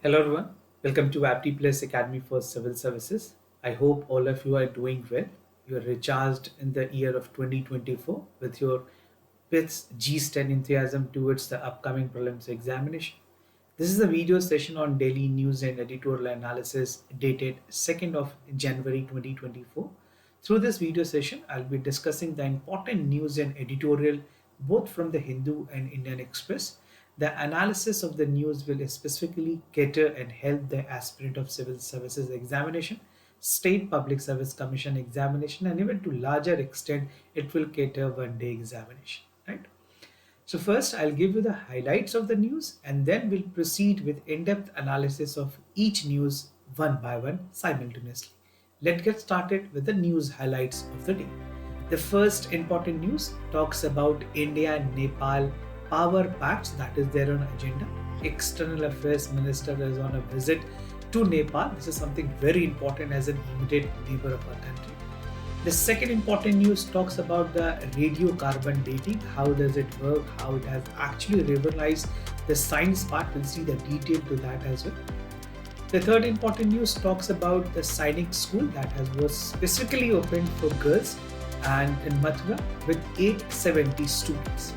Hello everyone, welcome to Apti Plus Academy for Civil Services. I hope all of you are doing well. You are recharged in the year of 2024 with your PITS G10 enthusiasm towards the upcoming prelims examination. This is a video session on daily news and editorial analysis dated 2nd of January 2024. Through this video session, I'll be discussing the important news and editorial both from the Hindu and Indian Express. The analysis of the news will specifically cater and help the aspirant of civil services examination, state public service commission examination, and even to larger extent, it will cater one day examination, right? So first, I'll give you the highlights of the news and then we'll proceed with in-depth analysis of each news one by one simultaneously. Let's get started with the news highlights of the day. The first important news talks about India and Nepal power pacts that is there on agenda. External Affairs Minister is on a visit to Nepal. This is something very important as an immediate neighbor of our country. The second important news talks about the radiocarbon dating. How does it work? How it has actually revolutionized the science part. We'll see the detail to that as well. The third important news talks about the Sainik school that was specifically opened for girls and in Mathura with 870 students.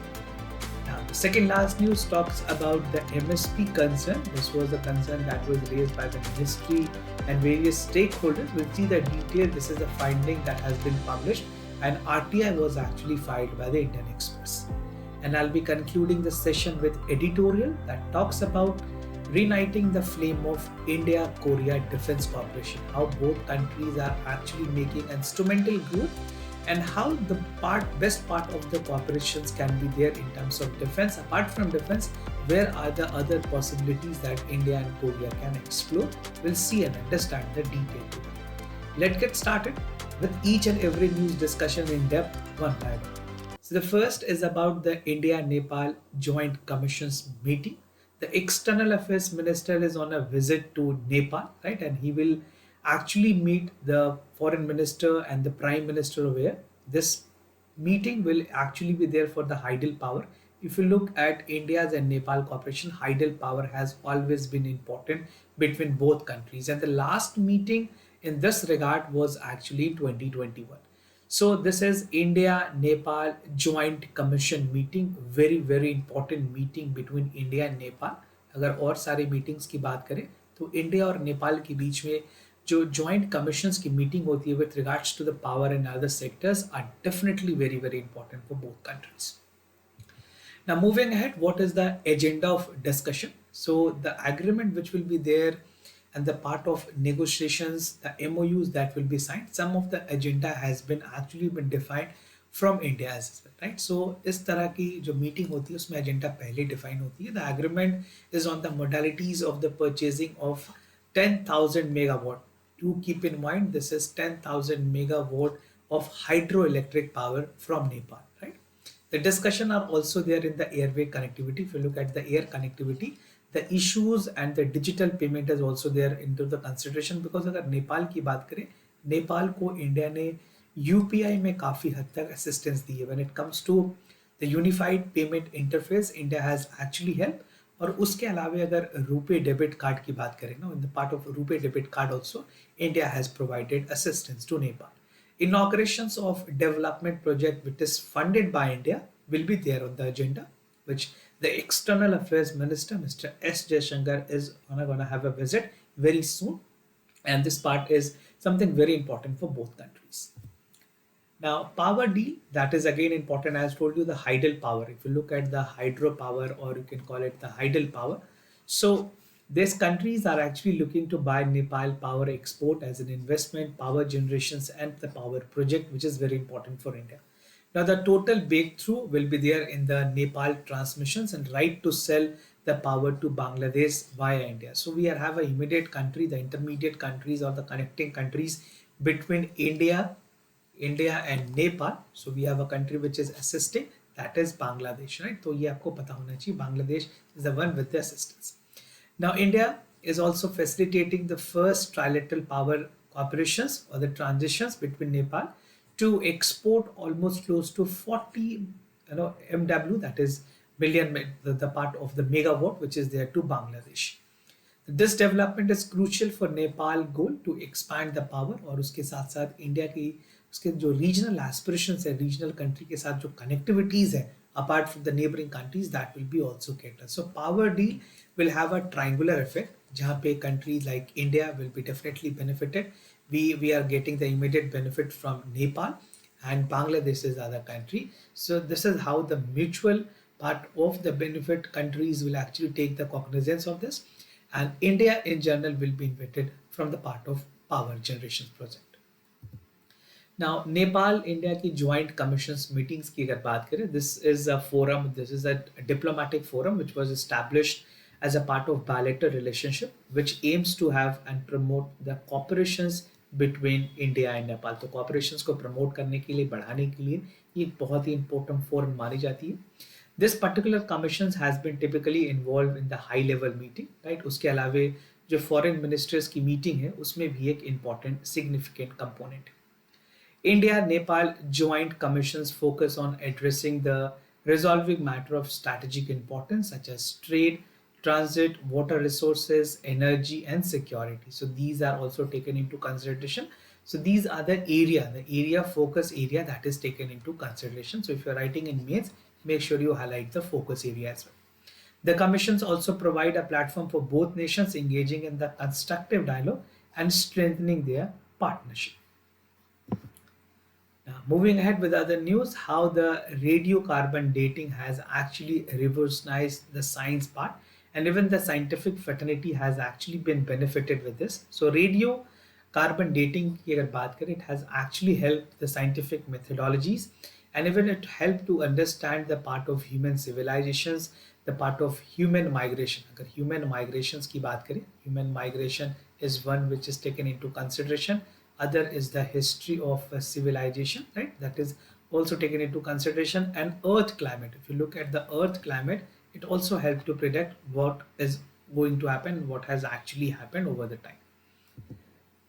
Now, the second last news talks about the MSP concern. This was a concern that was raised by the ministry and various stakeholders. We'll see the detail. This is a finding that has been published and RTI was actually filed by the Indian Express. And I'll be concluding the session with editorial that talks about reigniting the flame of India-Korea Defense Cooperation, how both countries are actually making instrumental growth and how the best part of the cooperations can be there in terms of defense. Apart from defense, where are the other possibilities that India and Korea can explore? We'll see and understand the detail to that. Let's get started with each and every news discussion in depth one by one. So the first is about the India-Nepal Joint Commission's meeting. The External Affairs Minister is on a visit to Nepal, right? And he will actually meet the Foreign Minister and the Prime Minister over here. This meeting will actually be there for the hydropower. If you look at India's and Nepal cooperation, hydropower has always been important between both countries. And the last meeting in this regard was actually in 2021. So this is India-Nepal Joint Commission meeting, very important meeting between India and Nepal. अगर और सारे meetings की बात करें तो India और नेपाल के बीच में जो जॉइंट कमीशंस की मीटिंग होती है with regards to the power and other sectors are definitely very important for both countries. Now moving ahead, what is the agenda of discussion? So the agreement which will be there and the part of negotiations, the MOUs that will be signed, some of the agenda has been actually been defined from India as well, right? So इस तरह की जो meeting होती है उसमें agenda पहले define होती है. The agreement is on the modalities of the purchasing of 10,000 megawatt. Do keep in mind this is 10,000 megawatt of hydroelectric power from Nepal, right? The discussion are also there in the airway connectivity. If you look at the air connectivity, the issues and the digital payment is also there into the consideration because अगर नेपाल की बात करें, नेपाल को India ने UPI में काफ़ी हद तक assistance दी है. When it comes to the unified payment interface, India has actually helped. और उसके अलावा अगर रुपे डेबिट कार्ड की बात करें ना, in the part of RuPay debit card also, India has provided assistance to Nepal. Inaugurations of development project which is funded by India will be there on the agenda, which the External Affairs Minister, Mr. S. Jaishankar, is going to have a visit very soon. And this part is something very important for both countries. Now, power deal, that is again important. As I told you, the hydropower. If you look at the hydropower, or you can call it the hydropower. So these countries are actually looking to buy Nepal power export as an investment, power generations, and the power project, which is very important for India. Now, the total breakthrough will be there in the Nepal transmissions and right to sell the power to Bangladesh via India. So we have an immediate country, the intermediate countries or the connecting countries between India and Nepal. So we have a country which is assisting, that is Bangladesh, right? So ये आपको पता होना चाहिए. Bangladesh is the one with the assistance. Now India is also facilitating the first trilateral power cooperations or the transitions between Nepal to export almost close to 40 MW, that is million, the part of the megawatt which is there to Bangladesh. This development is crucial for Nepal goal to expand the power, और उसके साथ साथ India की उसके जो regional aspirations है, regional country के साथ जो कनेक्टिविटीज है apart from the neighboring countries, that will be also catered. So power deal will have a triangular effect, जहाँ पे countries like India will be definitely benefited. We are getting the immediate benefit from Nepal, and Bangladesh is the other country. So this is how the mutual part of the benefit countries will actually take the cognizance of this, and India in general will be benefited from the part of power generation project. Now, Nepal India की joint commissions meetings की अगर बात करें, this is a forum, this is a diplomatic forum which was established as a part of bilateral relationship which aims to have and promote the cooperations between India and Nepal. तो cooperations को promote करने के लिए, बढ़ाने के लिए ये एक बहुत ही important forum मानी जाती है. This particular commissions has been typically involved in the high level meeting, right? उसके अलावे जो foreign ministers की meeting है उसमें भी एक important significant component है. India-Nepal joint commissions focus on addressing the resolving matter of strategic importance such as trade, transit, water resources, energy, and security. So these are also taken into consideration. So these are the area focus area that is taken into consideration. So if you're writing in mains, make sure you highlight the focus area as well. The commissions also provide a platform for both nations engaging in the constructive dialogue and strengthening their partnership. Now, moving ahead with other news, how the radiocarbon dating has actually revolutionized the science part, and even the scientific fraternity has actually been benefited with this. So, radiocarbon dating की अगर बात करें, it has actually helped the scientific methodologies, and even it helped to understand the part of human civilizations, the part of human migration. अगर human migrations की बात करें, human migration is one which is taken into consideration. Other is the history of civilization, right? That is also taken into consideration. And earth climate, if you look at the earth climate, it also helps to predict what is going to happen, what has actually happened over the time.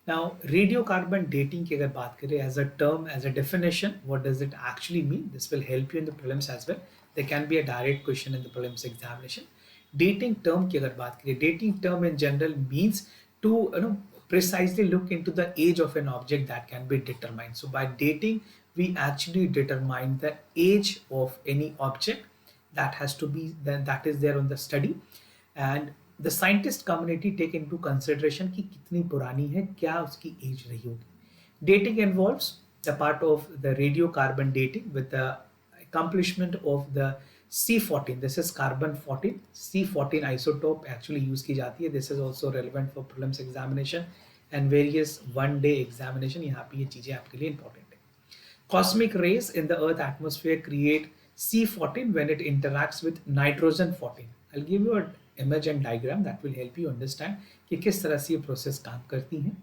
Now, radiocarbon dating की अगर बात करें as a term, as a definition, what does it actually mean? This will help you in the prelims as well. There can be a direct question in the prelims examination. Dating term की अगर बात करें, dating term in general means to precisely look into the age of an object that can be determined. So by dating, we actually determine the age of any object that has to be that is there on the study, and the scientist community take into consideration कि कितनी पुरानी है, क्या उसकी age रही होगी. Dating involves the part of the radiocarbon dating with the accomplishment of the C14. This is carbon 14. C14 isotope actually use की जाती है. This is also relevant for prelims examination and various one day examination. यहाँ पे ये चीजें आपके लिए important है. Cosmic rays in the Earth atmosphere create C14 when it interacts with nitrogen 14. I'll give you an image and diagram that will help you understand कि किस तरह से ये process काम करती हैं.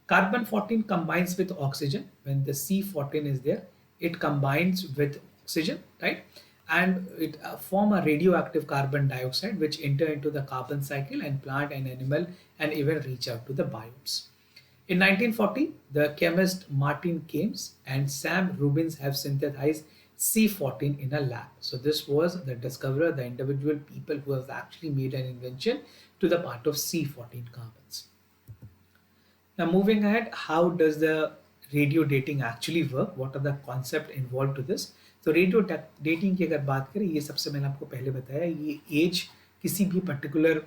Carbon 14 combines with oxygen. When the C14 is there, it combines with oxygen, right? And it form a radioactive carbon dioxide which enter into the carbon cycle and plant and animal and even reach out to the biomes. In 1940, the chemist Martin Kames and Sam Rubins have synthesized C14 in a lab. So this was the discoverer, the individual people who have actually made an invention to the part of C14 carbons. Now moving ahead, how does the radio dating actually work? What are the concepts involved to this? तो radio dating की अगर बात करें, ये सबसे मैंने आपको पहले बताया, ये एज किसी भी पर्टिकुलर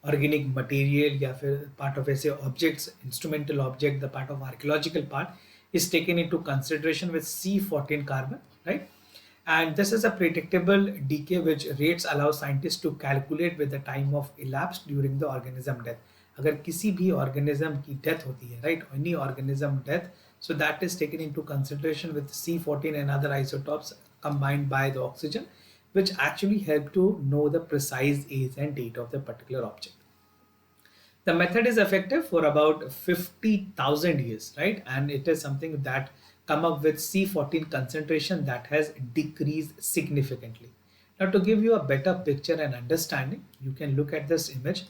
ऑर्गेनिक मटेरियल या फिर पार्ट ऑफ ऐसे objects, instrumental object, the part of archaeological part is taken into consideration with C14 carbon, right? And this is a predictable decay which rates allow scientists to calculate with the time of elapsed during the organism death. अगर किसी भी organism की death होती है, right, any organism death, so that is taken into consideration with C14 and other isotopes combined by the oxygen, which actually help to know the precise age and date of the particular object. The method is effective for about 50,000 years, right? And it is something that come up with C14 concentration that has decreased significantly. Now, to give you a better picture and understanding, you can look at this image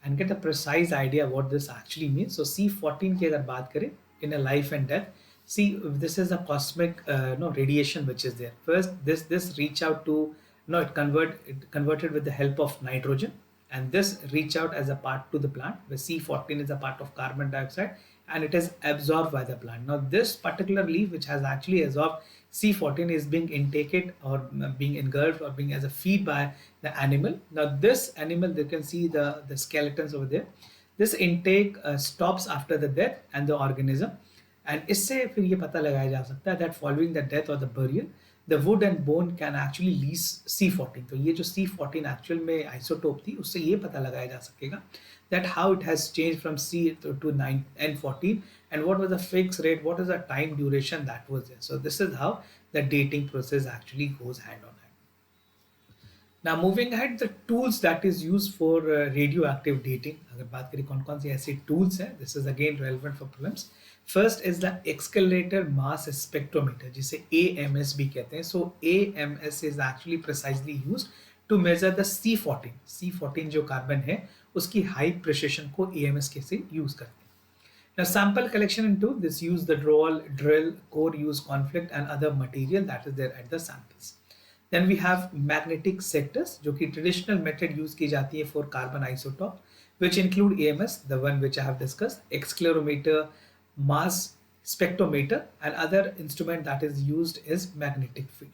and get a precise idea what this actually means. So C14 की अगर बात करें in a life and death, see, this is a cosmic radiation which is there. First, this reach out to it converted with the help of nitrogen, and this reach out as a part to the plant, where C14 is a part of carbon dioxide and it is absorbed by the plant. Now this particular leaf which has actually absorbed C14 is being intaken or being engulfed or being as a feed by the animal. Now this animal, you can see the skeletons over there. This intake stops after the death and the organism, and इससे फिर ये पता लगाया जा सकता है that following the death or the burial the wood and bone can actually release C14. तो ये जो C14 एक्चुअल में आइसोटोप थी, उससे ये पता लगाया जा सकेगा that how it has changed from C to 9 N14 and what was the fixed rate, what is the time duration that was there. So this is how the dating process actually goes hand on hand. Now moving ahead, the tools that is used for radioactive dating, अगर बात करें कौन कौन सी ऐसी tools हैं, this is again relevant for prelims. First is the accelerator mass spectrometer, जिसे AMS भी कहते हैं. So AMS is actually precisely used to measure the C14. C14 जो कार्बन है उसकी high precision को AMS के से use करते हैं. Now sample collection into this use the drill, core use conflict and other material that is there at the samples. Then we have magnetic sectors, जो कि traditional method use की जाती है for carbon isotope, which include AMS, the one which I have discussed, accelerometer, mass spectrometer, and other instrument that is used is magnetic field.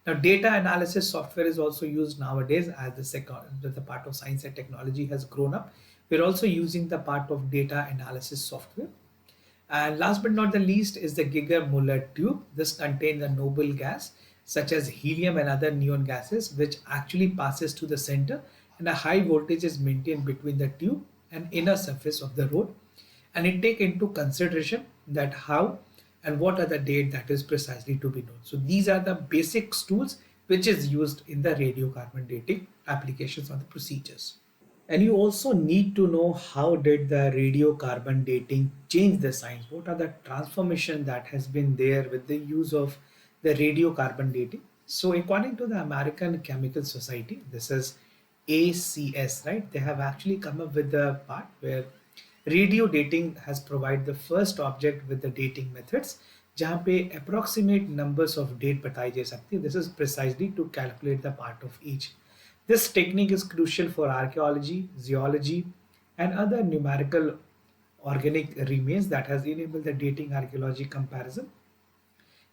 Now data analysis software is also used nowadays as the part of science and technology has grown up. We're also using the part of data analysis software. And last but not the least is the Geiger-Müller tube. This contains a noble gas such as helium and other neon gases, which actually passes to the center, and a high voltage is maintained between the tube and inner surface of the road. And it take into consideration that how and what are the date that is precisely to be known. So these are the basic tools which is used in the radiocarbon dating applications or the procedures. And you also need to know how did the radiocarbon dating change the science? What are the transformation that has been there with the use of the radiocarbon dating? So according to the American Chemical Society, this is ACS, right? They have actually come up with the part where radio dating has provided the first object with the dating methods, जहाँ पे approximate numbers of date बताई जा सकती है. This is precisely to calculate the part of each. This technique is crucial for archaeology, zoology, and other numerical organic remains that has enabled the dating archaeology comparison.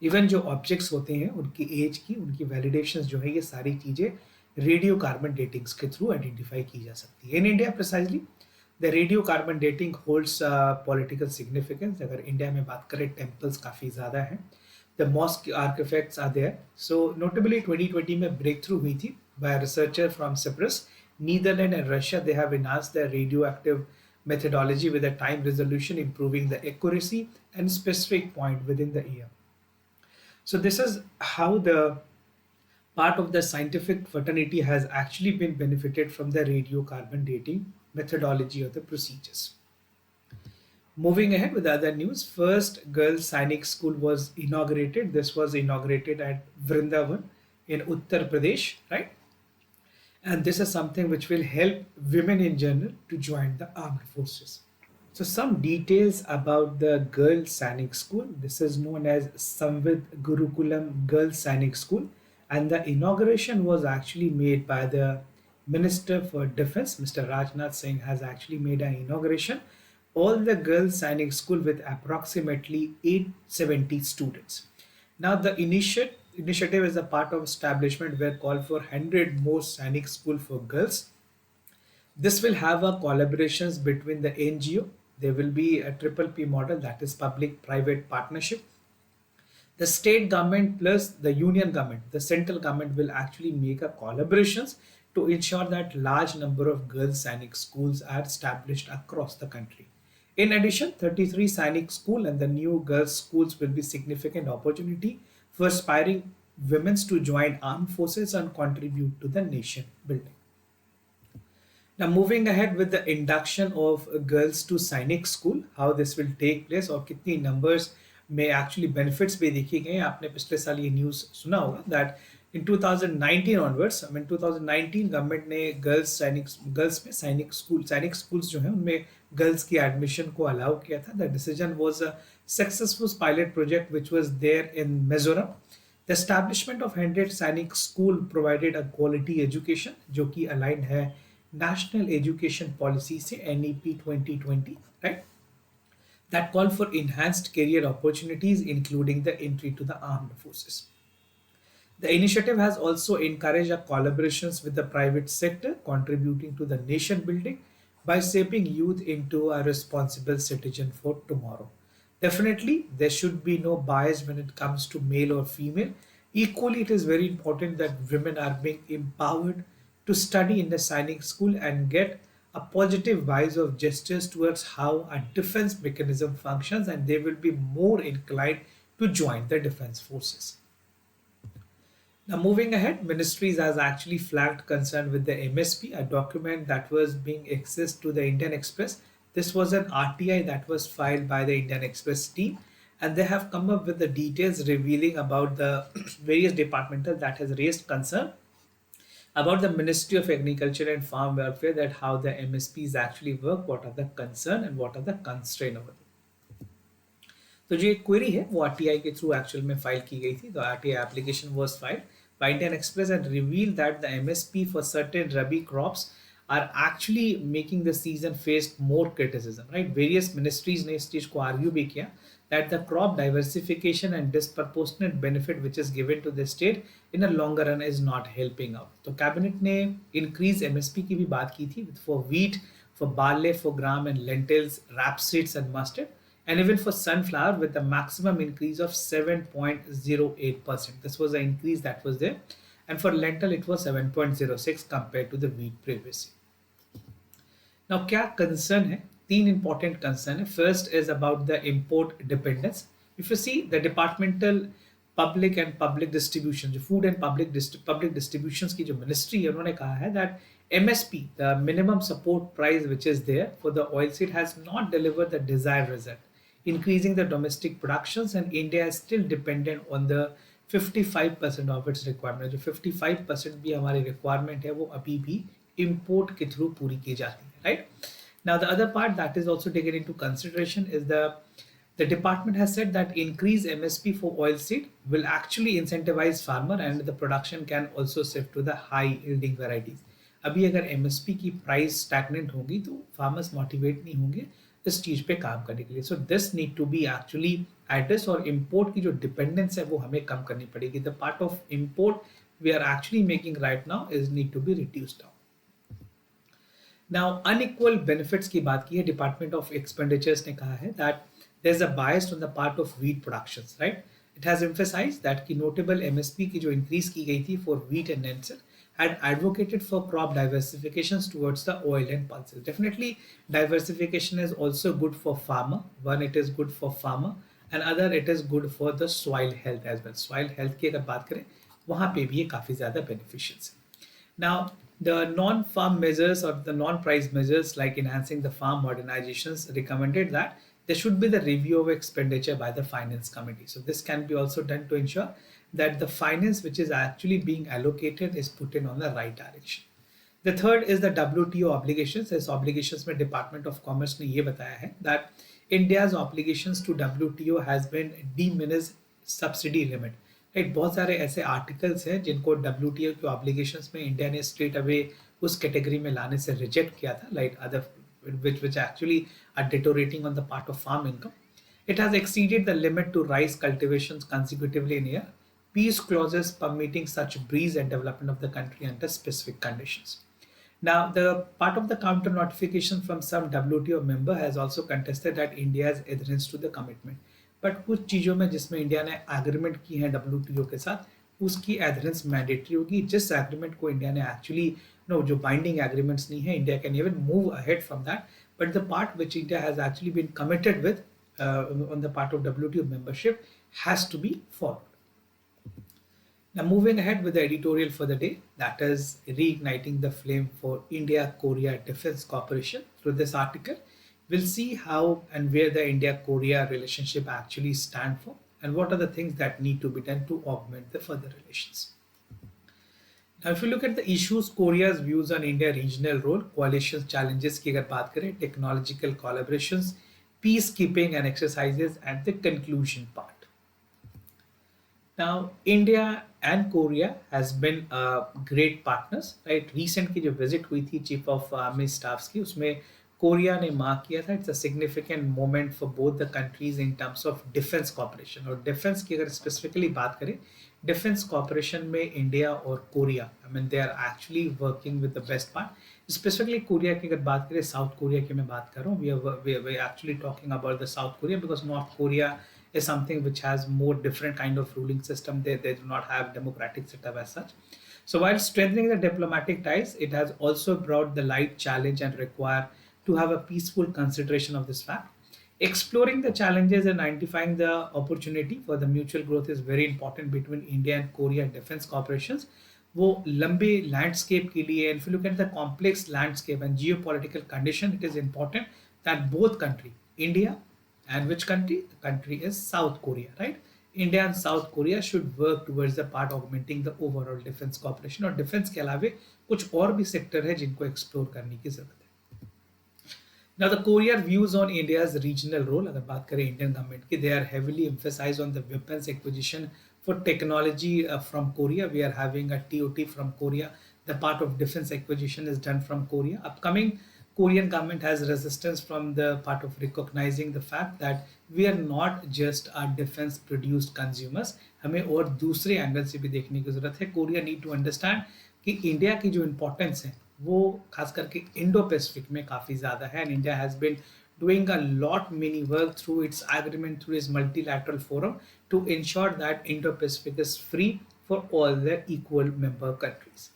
Even जो objects होते हैं उनकी as की, उनकी validations जो है, ये सारी चीज़ें रेडियो कार्बन डेटिंग्स के थ्रू आइडेंटिफाई की जा सकती है. In India precisely the radio carbon dating holds political significance. अगर इंडिया में बात करें, टेम्पल्स काफ़ी ज़्यादा हैं, the mosque artifacts are there. So notably 2020 में ब्रेक थ्रू हुई थी by researcher from Cyprus, Netherland and Russia. They have enhanced the radioactive methodology with a time resolution, improving the accuracy and specific point within the year. So this is how the part of the scientific fraternity has actually been benefited from the radiocarbon dating methodology of the procedures. Moving ahead with other news, first girls Sainik school was inaugurated. This was inaugurated at Vrindavan in Uttar Pradesh, right? And this is something which will help women in general to join the armed forces. So some details about the Girls Sainik School. This is known as Samvid Gurukulam Girls Sainik School, and the inauguration was actually made by the Minister for Defense, Mr. Rajnath Singh, has actually made an inauguration. All the Girls Sainik School with approximately 870 students. Now the initiative is a part of establishment where call for 100 more Sainik school for girls. This will have a collaborations between the NGO. There will be a triple P model, that is public-private partnership. The state government plus the union government, the central government will actually make a collaborations to ensure that large number of girls Sainik schools are established across the country. In addition, 33 Sainik school and the new girls schools will be significant opportunity for aspiring women to join armed forces and contribute to the nation building. Now moving ahead with the induction of girls to Sainik school, how this will take place और कितनी numbers में actually benefits भी देखी गए. आपने पिछले साल ये news सुना होगा that in 2019 onwards, I mean 2019 government ने गर्ल्स में सैनिक schools जो हैं उनमें girls की admission को allow किया था. The decision was a successful pilot project which was there in Mizoram. The establishment of 100 Sainik school provided a quality education जो कि aligned है National Education Policy, say NEP 2020, right? That call for enhanced career opportunities, including the entry to the armed forces. The initiative has also encouraged collaborations with the private sector, contributing to the nation building by shaping youth into a responsible citizen for tomorrow. Definitely, there should be no bias when it comes to male or female. Equally, it is very important that women are being empowered to study in the sainik school and get a positive bias of gestures towards how a defense mechanism functions, and they will be more inclined to join the defense forces. Now, moving ahead, ministries has actually flagged concern with the MSP, a document that was being accessed to the Indian Express. This was an RTI that was filed by the Indian Express team, and they have come up with the details revealing about the various departmental that has raised concern about the Ministry of Agriculture and Farm Welfare, that how the MSPs actually work, what are the concern and what are the constraint over there. तो जो एक query है वो RTI के through actual में file की गई थी. तो RTI application was filed by Indian Express and revealed that the MSP for certain rabi crops are actually making the season faced more criticism. Right, various ministries ने इस चीज को argue भी किया that the crop diversification and disproportionate benefit which is given to the state in a longer run is not helping out. तो cabinet ने increase MSP की भी बात की थी for wheat, for barley, for gram and lentils, rapeseeds and mustard, and even for sunflower with a maximum increase of 7.08%. This was the increase that was there. And for lentil, it was 7.06 compared to the wheat previously. Now, क्या concern है? तीन important concern है. First is about the import dependence. If you see the departmental public and public distribution, जो food and public distributions की जो ministry है, उन्होंने कहा है that MSP, the minimum support price which is there for the oilseed, has not delivered the desired result, increasing the domestic productions, and India is still dependent on the 55% of its requirement. जो 55% भी हमारी requirement है वो अभी भी import के through पूरी की जाती है, right? Now the other part that is also taken into consideration is the department has said that increase MSP for oilseed will actually incentivize farmer and the production can also shift to the high yielding varieties. अभी अगर MSP की price stagnant होगी तो farmers motivate नहीं होंगे इस चीज पे काम करने के लिए. So this need to be actually address, और इम्पोर्ट की जो डिपेंडेंस है वो हमें कम करनी पड़ेगी. The part of import we are actually making right now is need to be reduced down. Now unequal benefits की बात की है. डिपार्टमेंट ऑफ एक्सपेंडिचर्स ने कहा है that there is a bias on the part of wheat productions, right. It has emphasised that की notable MSP की जो इंक्रीज की गई थी for wheat and lentil had advocated for crop diversifications towards the oil and pulses. Definitely, diversification is also good for farmer. One, it is good for farmer, and other, it is good for the soil health as well. Soil health की अगर बात करें वहाँ पे भी ये काफ़ी ज़्यादा beneficial है. Now, the non-farm measures or the non-price measures like enhancing the farm modernizations recommended that there should be the review of expenditure by the finance committee. So this can be also done to ensure that the finance which is actually being allocated is put in on the right direction. The third is the WTO obligations. इस obligations में Department of Commerce ने ये बताया है that India's obligations to WTO has been diminished subsidy limit. Right, बहुत सारे ऐसे articles हैं जिनको WTO के obligations में इंडिया ने straight away उस कैटेगरी में लाने से रिजेक्ट किया था, like other which actually are deteriorating on the part of farm income. It has exceeded the limit to rice cultivations consecutively in a year. Peace clauses permitting such breeze and development of the country under specific conditions. Now, the part of the counter notification from some WTO member has also contested that India's adherence to the commitment. But कुछ चीज़ों में जिसमें India ने agreement की है WTO के साथ उसकी एडहेरेंस मैंडेटरी होगी. जिस एग्रीमेंट को इंडिया ने एक्चुअली नो जो बाइंडिंग एग्रीमेंट्स नहीं है, India can even move ahead from that, but the part which India has actually been committed with on the part of WTO membership has to be followed. Now, moving ahead with the editorial for the day, that is reigniting the flame for India-Korea Defense Cooperation. Through this article, we'll see how and where the India-Korea relationship actually stand for and what are the things that need to be done to augment the further relations. Now, if you look at the issues, Korea's views on India regional role, coalition challenges की अगर बात करें, technological collaborations, peacekeeping and exercises, and the conclusion part. Now, India and Korea has been great partners, right? Recent की जो visit हुई थी Chief of Army Staffs की, उसमें कोरिया ने मार्क किया था. It's a significant moment for both the countries in terms of defense cooperation. और defense की अगर specifically बात करें, defense cooperation में India और Korea, I mean they are actually working with the best part. Specifically Korea की अगर बात करें, South Korea की मैं बात कर रहा हूँ. We are actually talking about the South Korea because North Korea is something which has more different kind of ruling system. They do not have democratic setup as such. So while strengthening the diplomatic ties, it has also brought the light challenge and require to have a peaceful consideration of this fact. Exploring the challenges and identifying the opportunity for the mutual growth is very important between India and Korea defense corporations. वो लंबे landscape के लिए, if you look at the complex landscape and geopolitical condition, it is important that both country, India and which country? The country is South Korea, right? India and South Korea should work towards the part augmenting the overall defense cooperation. और defense के अलावे कुछ और भी sector है जिनको explore करने की जरूरत है. Now, the Korea views on India's regional role, अगर बात करें Indian government की, they are heavily emphasized on the weapons acquisition for technology from Korea. We are having a TOT from Korea. The part of defense acquisition is done from Korea. Upcoming Korean government has resistance from the part of recognizing the fact that we are not just our defense produced consumers. हमें और दूसरे angle से भी देखने की जरूरत है. Korea need to understand कि इंडिया की जो इम्पोर्टेंस है वो खास करके इंडो पैसिफिक में काफ़ी ज़्यादा है. And India has been doing a lot many work through its agreement through its multilateral forum to ensure that Indo-Pacific is free for all their equal member countries.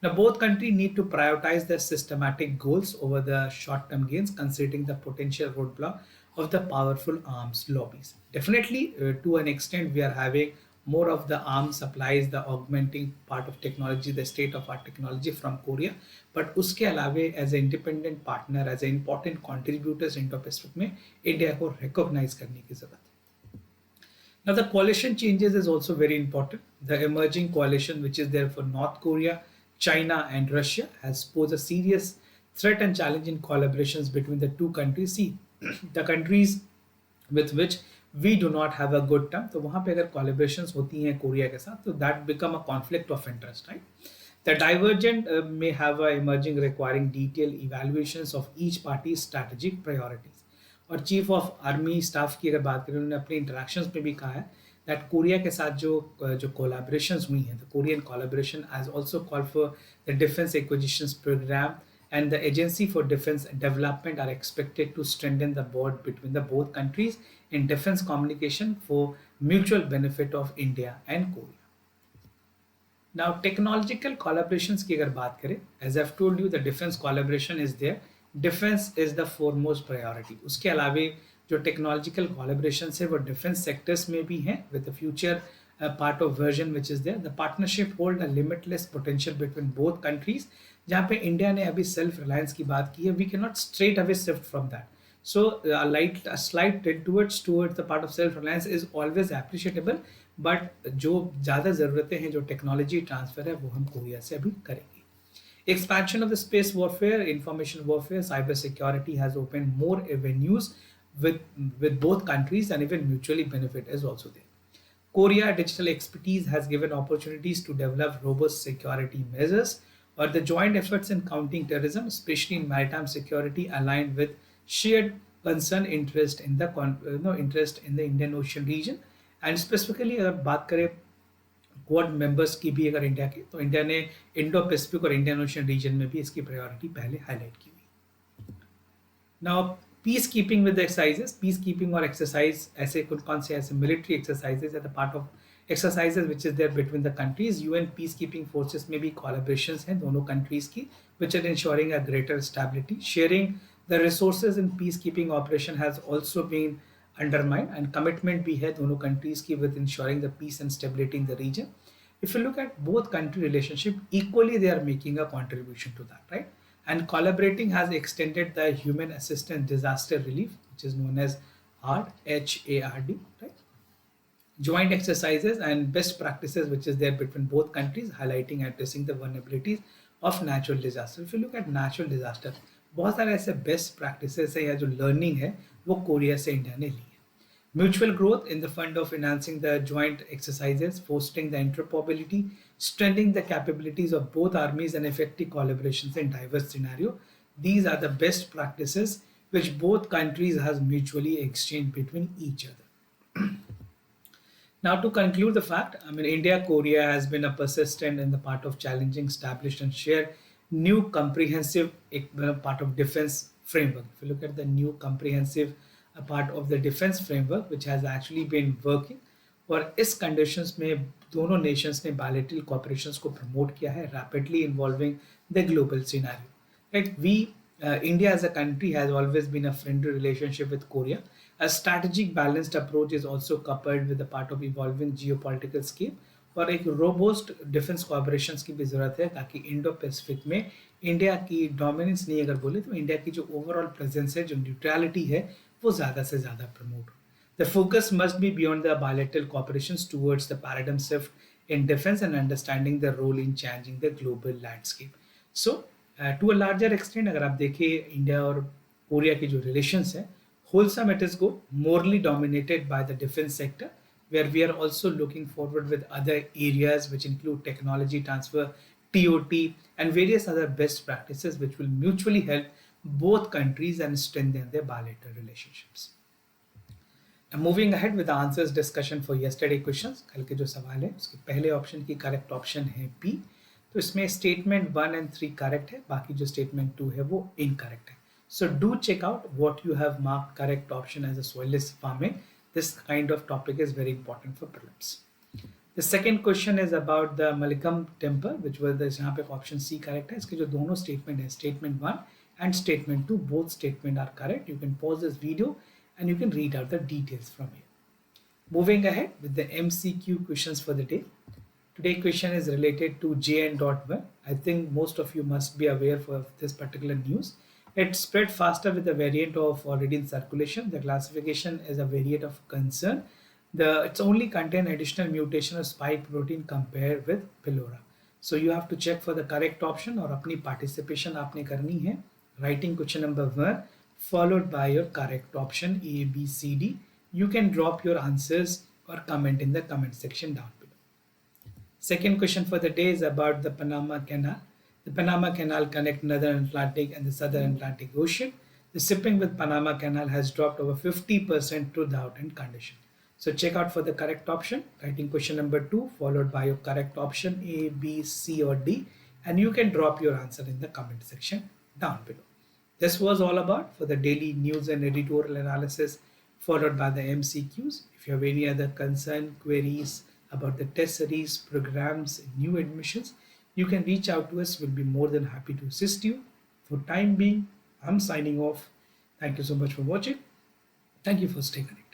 Now, both countries need to prioritize their systematic goals over the short-term gains, considering the potential roadblock of the powerful arms lobbies. Definitely, to an extent, we are having more of the arms supplies, the augmenting part of technology, the state of art technology from Korea. But उसके अलावे as an independent partner, as an important contributors Indo-Pacific में India को recognize करने की जरूरत है. Now, the coalition changes is also very important. The emerging coalition, which is there for North Korea, China, and Russia, has posed a serious threat and challenge in collaborations between the two countries. See, the countries with which we do not have a good term, तो वहाँ पे अगर collaborations होती हैं Korea के साथ, तो that become a conflict of interest, right? The divergent may have a emerging requiring detailed evaluations of each party's strategic priorities. और चीफ ऑफ आर्मी स्टाफ की अगर बात करें, उन्होंने अपने इंटरेक्शंस में भी कहा है दैट कोरिया के साथ जो कोलैबोरेशंस हुई हैं, the Korean collaboration has also called for the defence acquisitions programme and the Agency for Defense Development are expected to strengthen the bond between the both countries in defense communication for mutual benefit of India and Korea. Now, technological collaborations की अगर बात करें, as I've told you, the defense collaboration is there. Defense is the foremost priority. उसके अलावे जो technological collaborations है वो defense sectors में भी हैं with the future part of version which is there. The partnership hold a limitless potential between both countries. जहाँ पे इंडिया ने अभी सेल्फ रिलायंस की बात की है, we cannot straight away shift from that. So a slight tilt towards the part of self reliance is always appreciable, but जो ज़्यादा ज़रूरतें हैं, जो टेक्नोलॉजी ट्रांसफर है, वो हम कोरिया से अभी करेंगे. Expansion of the space warfare, information warfare, cyber security has opened more avenues with both countries, and even mutually benefit is also there. Korea digital expertise has given opportunities to develop robust security measures, or the joint efforts in counting terrorism, especially in maritime security, aligned with shared concern interest in the Indian Ocean region. And specifically अगर बात करें quad members की भी अगर India की, तो India ने Indo Pacific और इंडियन ओशन रीजन में भी इसकी प्रायोरिटी पहले हाईलाइट की हुई. Now peace keeping with exercises, peace keeping और एक्सरसाइज ऐसे कौन से ऐसे military exercises at the part of exercises which is there between the countries. UN peacekeeping forces में भी collaborations हैं दोनों countries की, which are ensuring a greater stability. Sharing the resources in peacekeeping operation has also been undermined, and commitment भी है दोनों countries की with ensuring the peace and stability in the region. If you look at both country relationship, equally they are making a contribution to that, right? And collaborating has extended the human assistance disaster relief, which is known as HARD, right? Joint exercises and best practices which is there between both countries, highlighting and addressing the vulnerabilities of natural disaster. If you look at natural disaster, बहुत सारे ऐसे best practices है या जो learning है वो Korea से India ने ली है. Mutual growth in the fund of enhancing the joint exercises, fostering the interoperability, strengthening the capabilities of both armies, and effective collaborations in diverse scenario. These are the best practices which both countries has mutually exchanged between each other. Now, to conclude the fact, India Korea has been a persistent in the part of challenging, established, and share new comprehensive part of defense framework. If you look at the new comprehensive part of the defense framework, which has actually been working, और इस conditions में दोनों Nations ने bilateral cooperations को promote किया है rapidly involving the global scenario. Right? India as a country has always been a friendly relationship with Korea. A strategic balanced approach is also coupled with the part of evolving geopolitical scheme और एक robust defence cooperation की भी जरूरत है ताकि Indo Pacific में India की dominance नहीं अगर बोले तो इंडिया की जो ओवरऑल प्रेजेंस है जो न्यूट्रलिटी है वो ज़्यादा से ज़्यादा प्रमोट हो. The focus must be beyond the bilateral cooperations towards the paradigm shift in defense and understanding the role in changing the global landscape. So, to a larger extent, अगर आप देखें इंडिया और कोरिया के जो relations हैं, wholesome it is go, morally dominated by the defense sector, where we are also looking forward with other areas which include technology transfer, TOT, and various other best practices which will mutually help both countries and strengthen their bilateral relationships. Moving ahead with answers discussion for yesterday questions. कल के जो सवाल है उसके पहले option की correct option है B. तो इसमें स्टेटमेंट 1 एंड 3 करेक्ट है, बाकी जो स्टेटमेंट 2 है वो इनकरेक्ट है. So do check out what you have marked correct option as a soilless farming. This kind of topic is very important for prelims. The second question is about the मलिकम temple which was यहाँ पे option C correct है. इसके जो दोनों statement है, statement 1 and statement 2, both statement are correct. You can pause this video and you can read out the details from here. Moving ahead with the MCQ questions for the day. Today question is related to JN.1. I think most of you must be aware of this particular news. It spread faster with the variant of already in circulation. The classification is a variant of concern. It's only contain additional mutation of spike protein compared with pylori. So you have to check for the correct option और अपनी participation आपने करनी है. Writing question number 1 followed by your correct option A, B, C, D. You can drop your answers or comment in the comment section down below. Second question for the day is about the Panama Canal. The Panama Canal connects Northern Atlantic and the Southern Atlantic Ocean. The shipping with Panama Canal has dropped over 50% to the out-end condition. So check out for the correct option. Writing question number 2 followed by your correct option A, B, C or D. And you can drop your answer in the comment section down below. This was all about for the daily news and editorial analysis followed by the MCQs. If you have any other concern, queries about the test series, programs, new admissions, you can reach out to us. We'll be more than happy to assist you. For time being, I'm signing off. Thank you so much for watching. Thank you for staying connected.